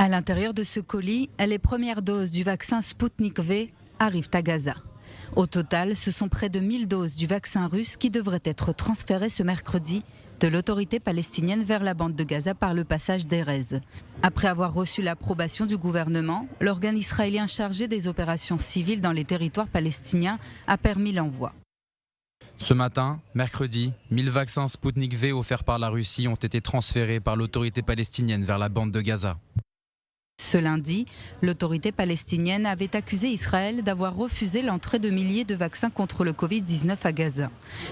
À l'intérieur de ce colis, les premières doses du vaccin Sputnik V arrivent à Gaza. Au total, ce sont près de 1000 doses du vaccin russe qui devraient être transférées ce mercredi de l'autorité palestinienne vers la bande de Gaza par le passage d'Erez. Après avoir reçu l'approbation du gouvernement, l'organe israélien chargé des opérations civiles dans les territoires palestiniens a permis l'envoi. Ce matin, mercredi, 1000 vaccins Sputnik V offerts par la Russie ont été transférés par l'autorité palestinienne vers la bande de Gaza. Ce lundi, l'autorité palestinienne avait accusé Israël d'avoir refusé l'entrée de milliers de vaccins contre le Covid-19 à Gaza.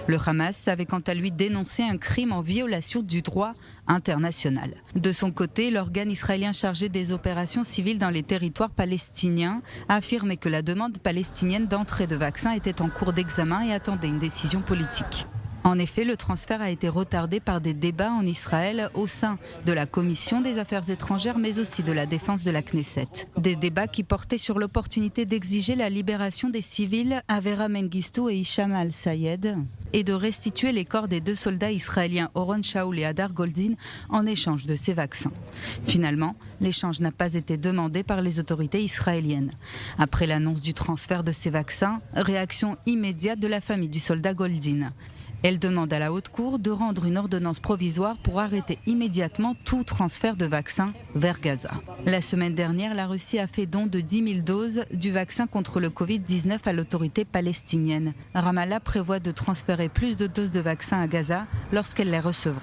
Le Hamas avait quant à lui dénoncé un crime en violation du droit international. De son côté, l'organe israélien chargé des opérations civiles dans les territoires palestiniens a affirmé que la demande palestinienne d'entrée de vaccins était en cours d'examen et attendait une décision politique. En effet, le transfert a été retardé par des débats en Israël au sein de la Commission des Affaires étrangères, mais aussi de la défense de la Knesset. Des débats qui portaient sur l'opportunité d'exiger la libération des civils Avera Mengistu et Hicham al-Sayed et de restituer les corps des 2 soldats israéliens Oron Shaul et Hadar Goldin en échange de ces vaccins. Finalement, l'échange n'a pas été demandé par les autorités israéliennes. Après l'annonce du transfert de ces vaccins, réaction immédiate de la famille du soldat Goldin. Elle demande à la Haute Cour de rendre une ordonnance provisoire pour arrêter immédiatement tout transfert de vaccins vers Gaza. La semaine dernière, la Russie a fait don de 10 000 doses du vaccin contre le Covid-19 à l'autorité palestinienne. Ramallah prévoit de transférer plus de doses de vaccins à Gaza lorsqu'elle les recevra.